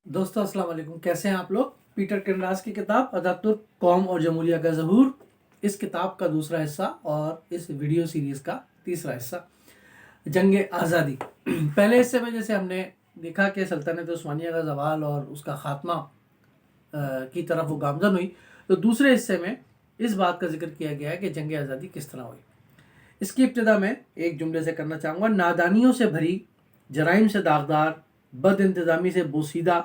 دوستو السلام علیکم، کیسے ہیں آپ لوگ؟ پیٹر کنراس کی کتاب اتاترک قوم اور جمہوریہ کا ظہور، اس کتاب کا دوسرا حصہ اور اس ویڈیو سیریز کا تیسرا حصہ، جنگ آزادی۔ پہلے حصے میں جیسے ہم نے دیکھا کہ سلطنت عثمانیہ کا زوال اور اس کا خاتمہ کی طرف وہ گامزن ہوئی، تو دوسرے حصے میں اس بات کا ذکر کیا گیا ہے کہ جنگ آزادی کس طرح ہوئی۔ اس کی ابتدا میں ایک جملے سے کرنا چاہوں گا: نادانیوں سے بھری، جرائم سے داغدار، بد انتظامی سے بوسیدہ،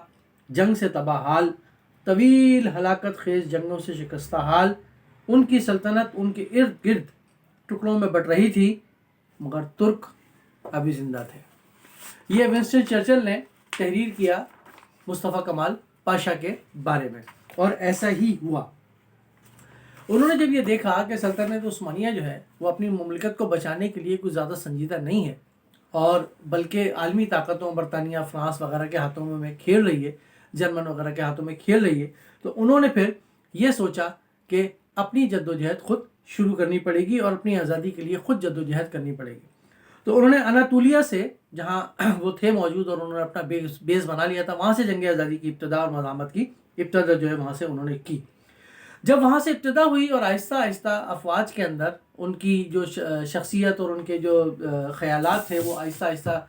جنگ سے تباہ حال، طویل ہلاکت خیز جنگوں سے شکستہ حال، ان کی سلطنت ان کے ارد گرد ٹکڑوں میں بٹ رہی تھی، مگر ترک ابھی زندہ تھے۔ یہ ونسٹن چرچل نے تحریر کیا مصطفیٰ کمال پاشا کے بارے میں، اور ایسا ہی ہوا۔ انہوں نے جب یہ دیکھا کہ سلطنت عثمانیہ جو ہے وہ اپنی مملکت کو بچانے کے لیے کچھ زیادہ سنجیدہ نہیں ہے، اور بلکہ عالمی طاقتوں، برطانیہ، فرانس وغیرہ کے ہاتھوں میں کھیل رہی ہے، جرمن وغیرہ کے ہاتھوں میں کھیل رہی ہے، تو انہوں نے پھر یہ سوچا کہ اپنی جدوجہد خود شروع کرنی پڑے گی اور اپنی آزادی کے لیے خود جدوجہد کرنی پڑے گی۔ تو انہوں نے اناطولیہ سے، جہاں وہ تھے موجود اور انہوں نے اپنا بیس بنا لیا تھا، وہاں سے جنگ آزادی کی ابتدا اور مزاحمت کی ابتدا جو ہے وہاں سے انہوں نے کی۔ جب وہاں سے ابتدا ہوئی اور آہستہ آہستہ افواج کے اندر ان کی جو شخصیت اور ان کے جو خیالات تھے وہ آہستہ آہستہ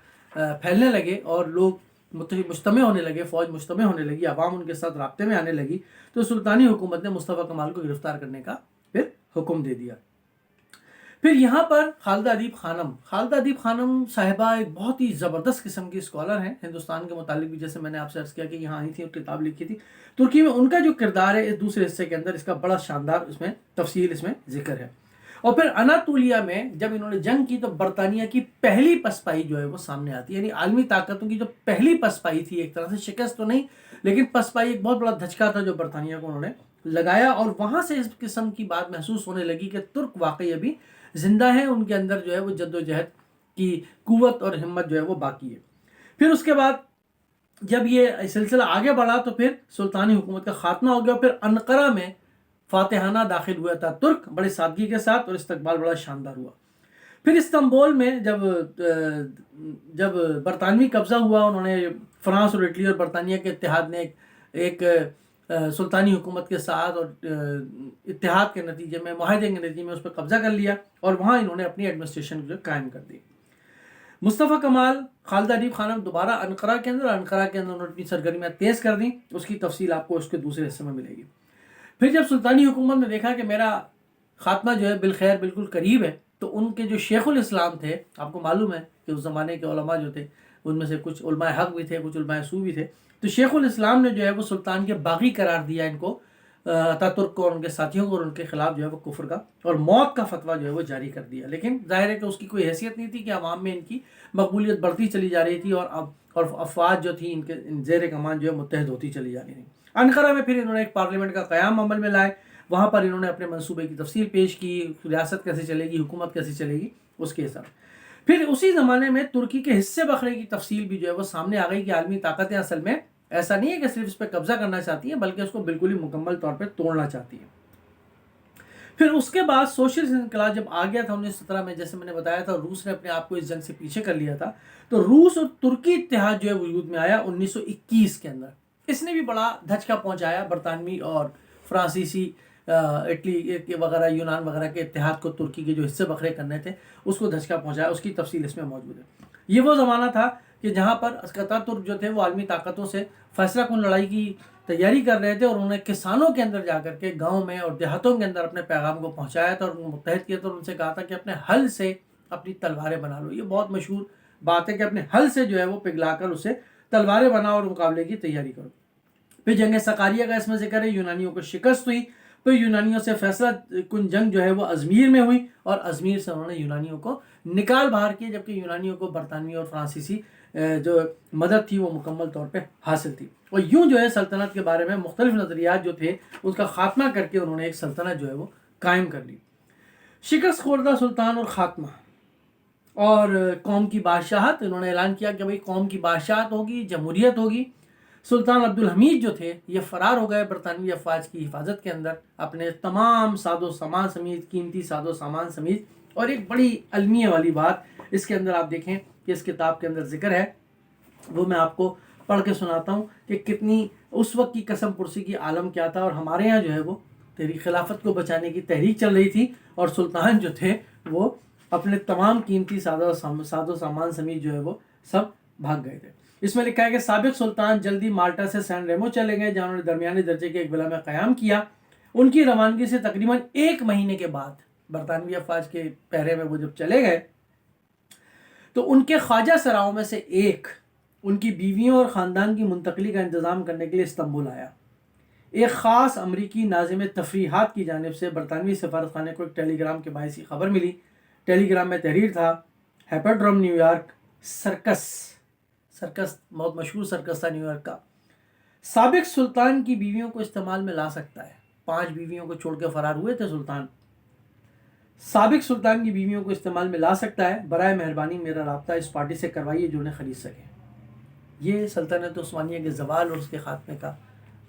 پھیلنے لگے اور لوگ مجتمع ہونے لگے، فوج مجتمع ہونے لگی، عوام ان کے ساتھ رابطے میں آنے لگی، تو سلطانی حکومت نے مصطفیٰ کمال کو گرفتار کرنے کا پھر حکم دے دیا۔ پھر یہاں پر خالدہ ادیب خانم صاحبہ ایک بہت ہی زبردست قسم کی اسکالر ہیں، ہندوستان کے متعلق بھی، جیسے میں نے آپ سے عرض کیا کہ یہاں آئی تھی اور کتاب لکھی تھی ترکی میں۔ ان کا جو کردار ہے اس دوسرے حصے کے اندر، اس کا بڑا شاندار اس میں تفصیل اس میں ذکر ہے۔ اور پھر اناطولیہ میں جب انہوں نے جنگ کی تو برطانیہ کی پہلی پسپائی جو ہے وہ سامنے آتی ہے، یعنی عالمی طاقتوں کی جو پہلی پسپائی تھی، ایک طرح سے شکست تو نہیں لیکن پسپائی، ایک بہت بڑا دھچکا تھا جو برطانیہ کو انہوں نے لگایا، اور وہاں سے اس قسم کی بات محسوس ہونے لگی کہ ترک واقعی ابھی زندہ ہیں، ان کے اندر جو ہے وہ جدوجہد کی قوت اور ہمت جو ہے وہ باقی ہے۔ پھر اس کے بعد جب یہ سلسلہ آگے بڑھا تو پھر سلطانی حکومت کا خاتمہ ہو گیا، پھر انقرہ میں فاتحانہ داخل ہوا تھا ترک، بڑے سادگی کے ساتھ، اور استقبال بڑا شاندار ہوا۔ پھر استنبول میں جب برطانوی قبضہ ہوا، انہوں نے فرانس اور اٹلی اور برطانیہ کے اتحاد نے ایک سلطانی حکومت کے ساتھ اور اتحاد کے نتیجے میں، معاہدے کے نتیجے میں اس پہ قبضہ کر لیا، اور وہاں انہوں نے اپنی ایڈمنسٹریشن جو قائم کر دی۔ مصطفیٰ کمال، خالدہ ادیب خانم دوبارہ انقرہ کے اندر انہوں نے اپنی سرگرمیاں تیز کر دیں، اس کی تفصیل آپ کو اس کے دوسرے حصے میں ملے گی۔ پھر جب سلطانی حکومت نے دیکھا کہ میرا خاتمہ جو ہے بالخیر بالکل قریب ہے، تو ان کے جو شیخ الاسلام تھے، آپ کو معلوم ہے کہ اس زمانے کے علماء جو تھے ان میں سے کچھ علماء حق بھی تھے، کچھ علماء سو بھی تھے، تو شیخ الاسلام نے جو ہے وہ سلطان کے باغی قرار دیا ان کو، اتاترک کو اور ان کے ساتھیوں کو، اور ان کے خلاف جو ہے وہ کفر کا اور موت کا فتویٰ جو ہے وہ جاری کر دیا۔ لیکن ظاہر ہے کہ اس کی کوئی حیثیت نہیں تھی کہ عوام میں ان کی مقبولیت بڑھتی چلی جا رہی تھی، اور افواج جو تھی ان کے زیر کمان جو ہے متحد ہوتی چلی جا رہی تھی۔ انقرہ میں پھر انہوں نے ایک پارلیمنٹ کا قیام عمل میں لائے، وہاں پر انہوں نے اپنے منصوبے کی تفصیل پیش کی، ریاست کیسے چلے گی، حکومت کیسے چلے گی، اس کے حساب۔ پھر اسی زمانے میں ترکی کے حصے بکھرے کی تفصیل بھی جو ہے وہ سامنے آ گئی کہ عالمی طاقتیں اصل میں ایسا نہیں ہے کہ صرف اس پہ قبضہ کرنا چاہتی ہیں، بلکہ اس کو بالکل ہی مکمل طور پہ توڑنا چاہتی ہیں۔ پھر اس کے بعد سوشلسٹ انقلاب جب آ گیا تھا 1917 میں، جیسے میں نے بتایا تھا روس نے اپنے آپ کو اس جنگ سے پیچھے کر لیا تھا، تو روس اور ترکی اتحاد جو ہے وجود میں آیا 1921 کے اندر۔ اس نے بھی بڑا دھچکا پہنچایا برطانوی اور فرانسیسی، اٹلی وغیرہ، یونان وغیرہ کے اتحاد کو، ترکی کے جو حصے بکھرے کرنے تھے اس کو دھچکا پہنچایا، اس کی تفصیل اس میں موجود ہے۔ یہ وہ زمانہ تھا کہ جہاں پر اسکتا ترک جو تھے وہ عالمی طاقتوں سے فیصلہ کن لڑائی کی تیاری کر رہے تھے، اور انہوں نے کسانوں کے اندر جا کر کے گاؤں میں اور دیہاتوں کے اندر اپنے پیغام کو پہنچایا تھا، اور ان کو متحد کیا تھا، اور ان سے کہا تھا کہ اپنے حل سے اپنی تلواریں بنا لو۔ یہ بہت مشہور بات ہے کہ اپنے حل سے جو ہے وہ پگھلا کر اسے تلواریں بناؤ اور مقابلے کی تیاری کرو۔ پھر جنگ سقاریہ کا اس میں ذکر ہے، یونانیوں کو شکست ہوئی، پھر یونانیوں سے فیصلہ کن جنگ جو ہے وہ ازمیر میں ہوئی، اور ازمیر سے انہوں نے یونانیوں کو نکال باہر کیا، جبکہ یونانیوں کو برطانوی اور فرانسیسی جو مدد تھی وہ مکمل طور پہ حاصل تھی۔ اور یوں جو ہے سلطنت کے بارے میں مختلف نظریات جو تھے اس کا خاتمہ کر کے انہوں نے ایک سلطنت جو ہے وہ قائم کر لی۔ شکست خوردہ سلطان اور خاتمہ اور قوم کی بادشاہت، انہوں نے اعلان کیا کہ بھئی قوم کی بادشاہت ہوگی، جمہوریت ہوگی۔ سلطان عبدالحمید جو تھے یہ فرار ہو گئے برطانوی افواج کی حفاظت کے اندر، اپنے تمام ساز و سامان سمیت، قیمتی ساز و سامان سمیت۔ اور ایک بڑی المیہ والی بات اس کے اندر آپ دیکھیں کہ اس کتاب کے اندر ذکر ہے، وہ میں آپ کو پڑھ کے سناتا ہوں کہ کتنی اس وقت کی قسم پرسی کی عالم کیا تھا. اور ہمارے یہاں جو ہے وہ تحریک خلافت کو بچانے کی تحریک چل رہی تھی اور سلطان جو تھے وہ اپنے تمام قیمتی ساز و سامان سمیت جو ہے وہ سب بھاگ گئے تھے. اس میں لکھا ہے کہ سابق سلطان جلدی مالٹا سے سین ریمو چلے گئے جہاں انہوں نے درمیانے درجے کے ایک ولا میں قیام کیا. ان کی روانگی سے تقریباً 1 مہینے کے بعد برطانوی افواج کے پہرے میں وہ جب چلے گئے تو ان کے خواجہ سراؤں میں سے ایک ان کی بیویوں اور خاندان کی منتقلی کا انتظام کرنے کے لیے استنبول آیا. ایک خاص امریکی ناظم تفریحات کی جانب سے برطانوی سفارت خانے کو ایک ٹیلی گرام کے باعث خبر ملی. ٹیلی گرام میں تحریر تھا: ہیپرڈروم نیو یارک سرکس بہت مشہور سرکس تھا نیو یارک کا، سابق سلطان کی بیویوں کو استعمال میں لا سکتا ہے. 5 بیویوں کو چھوڑ کے فرار ہوئے تھے سلطان. سابق سلطان کی بیویوں کو استعمال میں لا سکتا ہے. برائے مہربانی میرا رابطہ اس پارٹی سے کروائیے جو انہیں خرید سکے. یہ سلطنت عثمانیہ کے زوال اور اس کے خاتمے کا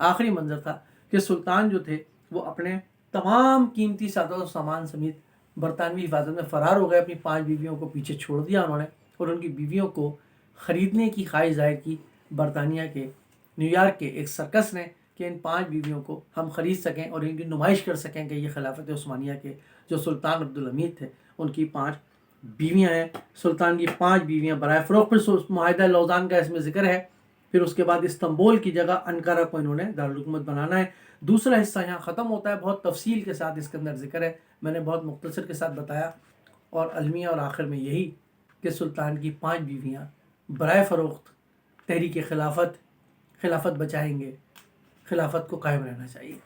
آخری منظر تھا کہ سلطان جو تھے وہ اپنے تمام قیمتی ساز و سامان سمیت برطانوی حفاظت میں فرار ہو گئے. اپنی 5 بیویوں کو پیچھے چھوڑ دیا انہوں نے اور ان کی بیویوں کو خریدنے کی خواہش ظاہر کی برطانیہ کے نیو یارک کے ایک سرکس نے کہ ان 5 بیویوں کو ہم خرید سکیں اور ان کی نمائش کر سکیں کہ یہ خلافت عثمانیہ کے جو سلطان عبدالحمید تھے ان کی 5 بیویاں ہیں. سلطان کی 5 بیویاں برائے فروخت. پھر معاہدہ لوزان کا اس میں ذکر ہے. پھر اس کے بعد استنبول کی جگہ انقرہ کو انہوں نے دارالحکومت بنانا ہے. دوسرا حصہ یہاں ختم ہوتا ہے. بہت تفصیل کے ساتھ اس کے اندر ذکر ہے، میں نے بہت مختصر کے ساتھ بتایا. اور المیہ اور آخر میں یہی کہ سلطان کی 5 بیویاں برائے فروخت تحریک خلافت بچائیں گے. خلافت کو قائم رہنا چاہیے.